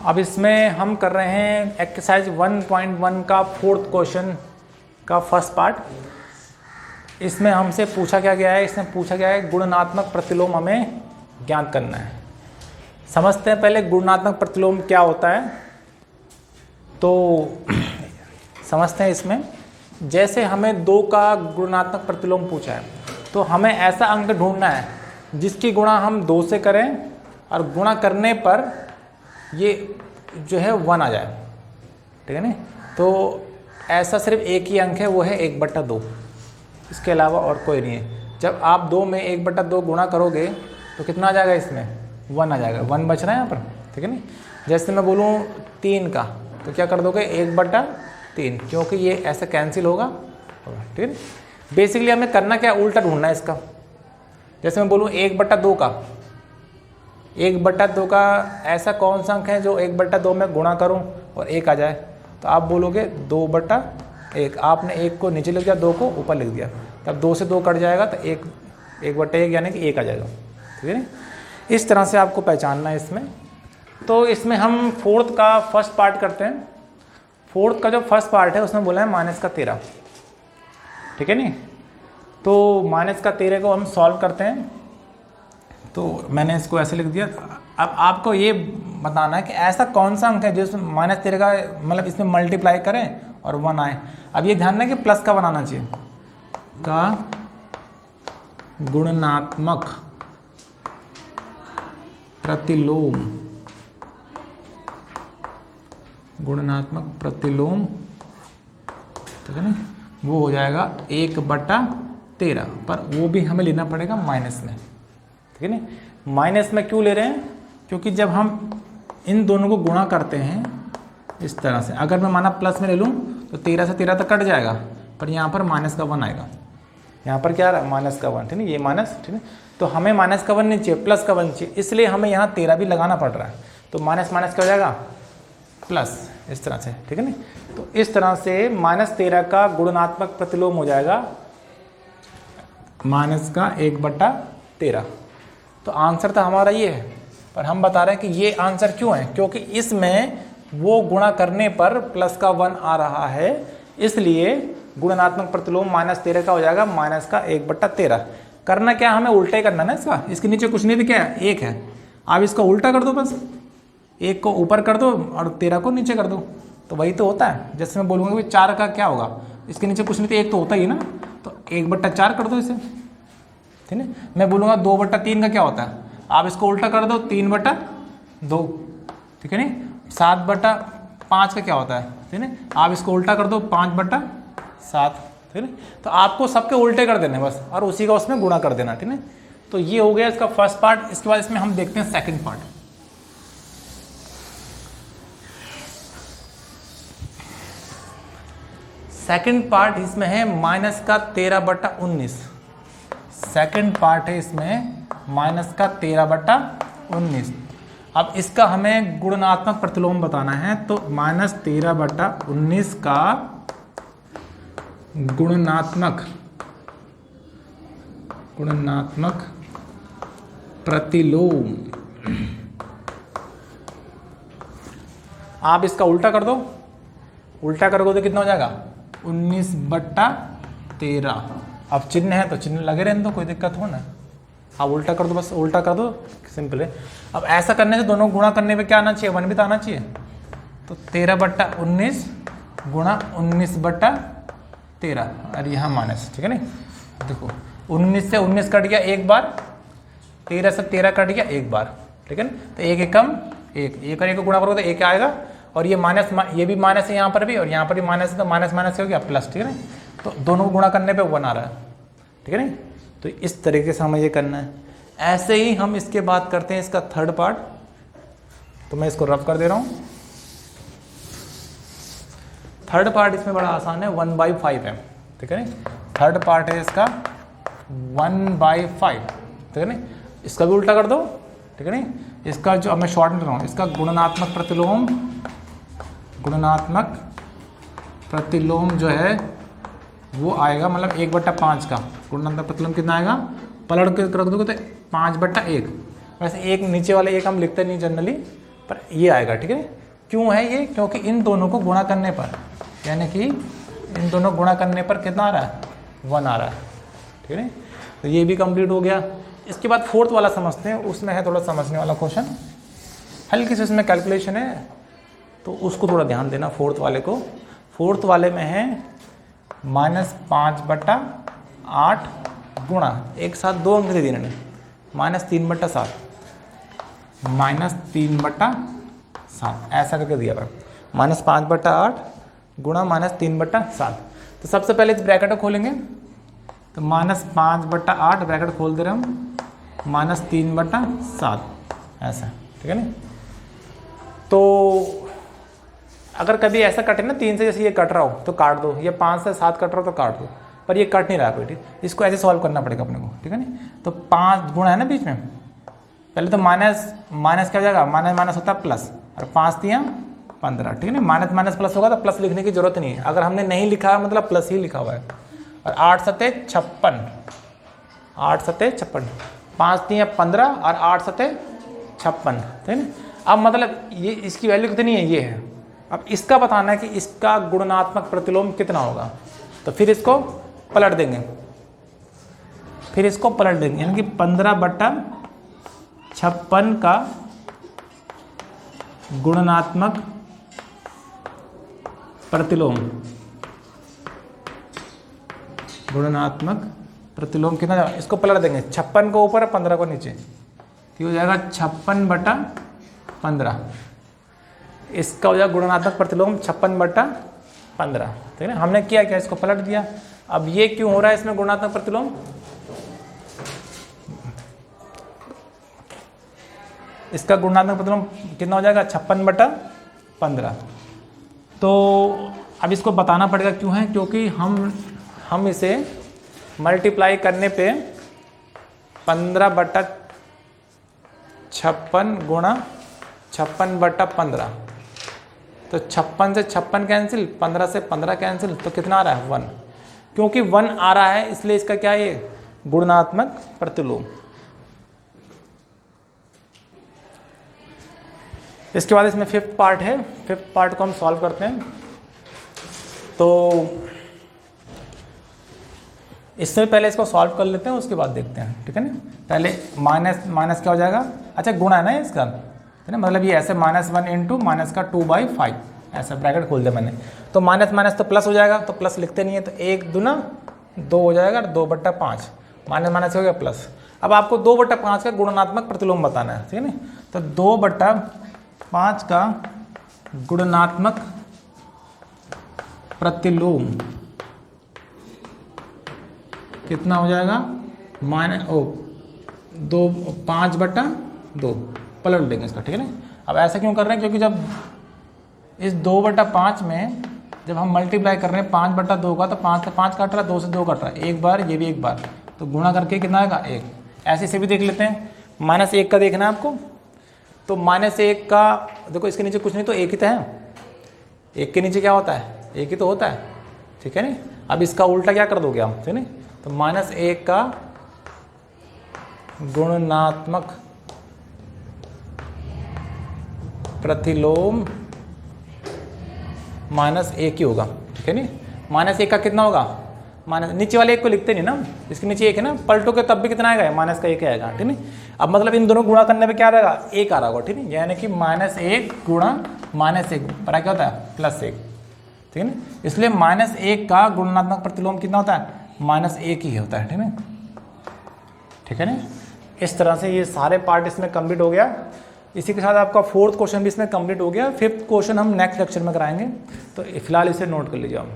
अब इसमें हम कर रहे हैं एक्सरसाइज 1.1 का फोर्थ क्वेश्चन का फर्स्ट पार्ट। इसमें हमसे पूछा क्या गया है, इसमें पूछा गया है गुणनात्मक प्रतिलोम हमें ज्ञात करना है। समझते हैं पहले गुणनात्मक प्रतिलोम क्या होता है। तो समझते हैं इसमें, जैसे हमें 2 का गुणात्मक प्रतिलोम पूछा है तो हमें ऐसा अंक ढूंढना है जिसकी गुणा हम 2 से करें और गुणा करने पर ये जो है 1 आ जाए, ठीक है ना। तो ऐसा सिर्फ एक ही अंक है, वो है 1/2, इसके अलावा और कोई नहीं है। जब आप 2 में 1/2 गुणा करोगे तो कितना आ जाएगा, इसमें 1 आ जाएगा, 1 बच रहा है यहाँ पर, ठीक है ना। जैसे मैं बोलूँ 3 का तो क्या कर दोगे 1/3, क्योंकि ये ऐसे कैंसिल होगा, ठीक है। बेसिकली हमें करना क्या, उल्टा ढूंढना है इसका। जैसे मैं बोलूँ 1/2 का, 1/2 का ऐसा कौन सा अंक है जो 1/2 में गुणा करूं और 1 आ जाए, तो आप बोलोगे 2/1। आपने 1 को नीचे लिख दिया, 2 को ऊपर लिख दिया, तब 2 से 2 कट जाएगा तो 1/1 यानी कि 1 आ जाएगा, ठीक है ना। इस तरह से आपको पहचानना है इसमें। तो इसमें हम फोर्थ का फर्स्ट पार्ट करते हैं। फोर्थ का जो फर्स्ट पार्ट है उसमें बोला है -13, ठीक है नी। तो -13 को हम सॉल्व करते हैं। तो मैंने इसको ऐसे लिख दिया। अब आपको ये बताना है कि ऐसा कौन सा अंक है जो इसमें -13 का मतलब इसमें मल्टीप्लाई करें और 1 आए। अब ये ध्यान रखें कि प्लस का बनाना चाहिए, का गुणनात्मक प्रतिलोम, गुणनात्मक प्रतिलोम, ठीक है ना, वो हो जाएगा 1/13, पर वो भी हमें लेना पड़ेगा माइनस में, ठीक है ना। माइनस में क्यों ले रहे हैं, क्योंकि जब हम इन दोनों को गुणा करते हैं इस तरह से, अगर मैं माना प्लस में ले लूँ तो 13 से 13 तक कट जाएगा, पर यहाँ पर -1 आएगा। यहाँ पर क्या आ रहा है, -1, ठीक है, ये माइनस, ठीक है। तो हमें -1 नहीं चाहिए, +1 चाहिए, इसलिए हमें यहाँ 13 भी लगाना पड़ रहा है। तो माइनस क्या हो जाएगा, प्लस, इस तरह से, ठीक है ना। तो इस तरह से -13 का गुणनात्मक प्रतिलोम हो जाएगा -1/13। तो आंसर तो हमारा ये है, पर हम बता रहे हैं कि ये आंसर क्यों है, क्योंकि इसमें वो गुणा करने पर +1 आ रहा है, इसलिए गुणनात्मक प्रतिलोम -13 का हो जाएगा -1/13। करना क्या, हमें उल्टा ही करना ना इसका। इसके नीचे कुछ नहीं दिखा है, 1 है, आप इसका उल्टा कर दो, बस 1 को ऊपर कर दो और 13 को नीचे कर दो, तो वही तो होता है। जैसे मैं बोलूँगा कि 4 का क्या होगा, इसके नीचे कुछ नहीं तो 1 तो होता ही ना, तो 1/4 कर दो इसे, ठीक है। मैं बोलूँगा 2/3 का क्या होता है, आप इसको उल्टा कर दो, 3/2, ठीक है नी। 7/5 का क्या होता है, ठीक है, आप इसको उल्टा कर दो, 5/7, ठीक है। तो आपको सबके उल्टे कर देने बस, और उसी का उसमें गुणा कर देना, ठीक है। तो ये हो गया इसका फर्स्ट पार्ट। इसके बाद इसमें हम देखते हैं सेकंड पार्ट। सेकंड पार्ट इसमें है -13/19। सेकंड पार्ट है इसमें -13/19। अब इसका हमें गुणनात्मक प्रतिलोम बताना है, तो -13/19 का गुणनात्मक प्रतिलोम, आप इसका उल्टा कर दो, उल्टा करोगे तो कितना हो जाएगा, 19/13। अब चिन्ह है तो चिन्ह लगे रहने दो, कोई दिक्कत हो ना, आप उल्टा कर दो, बस उल्टा कर दो, सिंपल है। अब ऐसा करने से दोनों गुणा करने पे क्या आना चाहिए, 1 भी तो आना चाहिए। तो 13/19 गुणा 19/13, और यहाँ माइनस, ठीक है ना। देखो 19 से 19 कट गया एक बार, 13 से 13 कट गया एक बार, ठीक है ना। तो 1 एकम 1 और 1 को गुणा करोगे तो 1 आएगा, और ये माइनस, ये भी माइनस है यहाँ पर भी, और यहाँ पर भी माइनस है, तो माइनस माइनस हो गया प्लस, ठीक है ना। तो दोनों को गुणा करने पे 1 आ रहा है, ठीक है ना। तो इस तरीके से हमें ये करना है। ऐसे ही हम इसके बाद करते हैं इसका थर्ड पार्ट। तो मैं इसको रफ कर दे रहा हूँ। थर्ड पार्ट इसमें बड़ा आसान है, 1/5 है, ठीक है ना। थर्ड पार्ट है इसका 1/5, ठीक है ना। इसका भी उल्टा कर दो, ठीक है ना। इसका जो, अब मैं शॉर्ट में कर रहा हूँ, इसका गुणनात्मक प्रतिलोम जो है वो आएगा, मतलब 1/5 का गुणनात्मक प्रतिलोम कितना आएगा, पलट के रख दोगे तो 5/1। वैसे एक नीचे वाले 1 हम लिखते नहीं जनरली, पर ये आएगा, ठीक है। क्यों है ये? क्योंकि इन दोनों को गुणा करने पर, यानी कि इन दोनों गुणा करने पर कितना आ रहा है? 1 आ रहा है, ठीक है। तो ये भी कंप्लीट हो गया। इसके बाद फोर्थ वाला समझते हैं, उसमें है थोड़ा समझने वाला क्वेश्चन, हल्की सी उसमें कैलकुलेशन है, तो उसको थोड़ा ध्यान देना फोर्थ वाले को। फोर्थ वाले में है -5/8 गुणा, एक साथ 2 अंक दे दिए इन्होंने, -3/7, -3/7 ऐसा करके दिया हुआ, -5/8 गुणा -3/7। तो सबसे पहले इस ब्रैकेट को खोलेंगे, तो -5/8 ब्रैकेट खोल दे रहे हम, -3/7 ऐसा, ठीक है ना। तो अगर कभी ऐसा कटे ना 3 से, जैसे ये कट रहा हो तो काट दो, या 5 से 7 कट रहा हो तो काट दो, पर ये कट नहीं रहा कोई, ठीक। इसको ऐसे सॉल्व करना पड़ेगा अपने को, ठीक है ना। तो 5 गुणा है ना बीच में, पहले तो माइनस क्या हो जाएगा, माइनस होता है प्लस, और 5 × 15, ठीक है ना। माइनस प्लस होगा तो प्लस लिखने की जरूरत नहीं है, अगर हमने नहीं लिखा मतलब प्लस ही लिखा हुआ है। और 8 × 7 = 56, 8 × 7 = 56, 5 × 15 और 8 × 7 = 56, ठीक है। अब मतलब ये इसकी वैल्यू कितनी है, ये है। अब इसका बताना है कि इसका गुणनात्मक प्रतिलोम कितना होगा, तो फिर इसको पलट देंगे, यानी कि 15/56 का गुणनात्मक प्रतिलोम, कितना जाएगा, इसको पलट देंगे, 56 को ऊपर और 15 को नीचे, तो हो जाएगा 56/15। इसका हो जाएगा गुणनात्मक प्रतिलोम 56/15, ठीक है। हमने किया क्या, इसको पलट दिया। अब ये क्यों हो रहा है इसमें गुणनात्मक प्रतिलोम, इसका गुणनात्मक प्रतिलोम कितना हो जाएगा, 56/15। तो अब इसको बताना पड़ेगा क्यों है, क्योंकि हम इसे मल्टीप्लाई करने पे 15/56 गुणा 56/15, तो 56 से 56 कैंसिल, 15 से 15 कैंसिल, तो कितना आ रहा है 1। क्योंकि 1 आ रहा है इसलिए इसका क्या है, ये गुणनात्मक प्रतिलोम। इसके बाद इसमें 5th पार्ट है, 5th पार्ट को हम सॉल्व करते हैं। तो इससे पहले इसको सॉल्व कर लेते हैं, उसके बाद देखते हैं, ठीक है ना। पहले माइनस क्या हो जाएगा, अच्छा गुणा है ना इसका, है ना, मतलब ये ऐसे -1 × -2/5 ऐसा ब्रैकेट खोल दिया मैंने। तो माइनस तो प्लस हो जाएगा, तो प्लस लिखते नहीं है, तो 1 दूना 2 हो जाएगा, 2/5 माइनस हो गया प्लस। अब आपको 2/5 का गुणनात्मक प्रतिलोम बताना है, ठीक है ना। तो 2/5 का गुणनात्मक प्रतिलोम कितना हो जाएगा, 5/2 पलट देंगे इसका, ठीक है ना। अब ऐसा क्यों कर रहे हैं, क्योंकि जब इस 2/5 में जब हम मल्टीप्लाई कर रहे हैं 5/2 का, तो 5 से 5 काट रहा है, 2 से 2 काट रहा है, एक बार ये भी एक बार, तो गुणा करके कितना आएगा 1। ऐसे से भी देख लेते हैं, -1 का देखना है आपको, तो -1 का देखो, इसके नीचे कुछ नहीं तो 1 ही तो है, 1 के नीचे क्या होता है, 1 ही तो होता है, ठीक है ना। अब इसका उल्टा क्या कर दोगे हम, ठीक है ना। तो -1 का गुणनात्मक प्रतिलोम -1 ही होगा, ठीक है नी। -1 का कितना होगा, नीचे वाले 1 को लिखते नहीं ना, इसके नीचे 1 है ना, पलटो के तब भी कितना आएगा, माइनस का 1 आएगा, ठीक है। अब मतलब इन दोनों गुणा करने पे क्या रहेगा, 1 आ रहा होगा, ठीक है, यानी कि -1 गुणा -1 पर क्या होता है, +1, ठीक है ना। इसलिए -1 का गुणनात्मक प्रतिलोम कितना होता है, -1 ही होता है, ठीक है, ठीक है ना। इस तरह से ये सारे पार्ट इसमें कंप्लीट हो गया। इसी के साथ आपका 4th क्वेश्चन भी इसमें कंप्लीट हो गया। 5th क्वेश्चन हम नेक्स्ट लेक्चर में कराएंगे, तो फिलहाल इसे नोट कर लीजिए आप।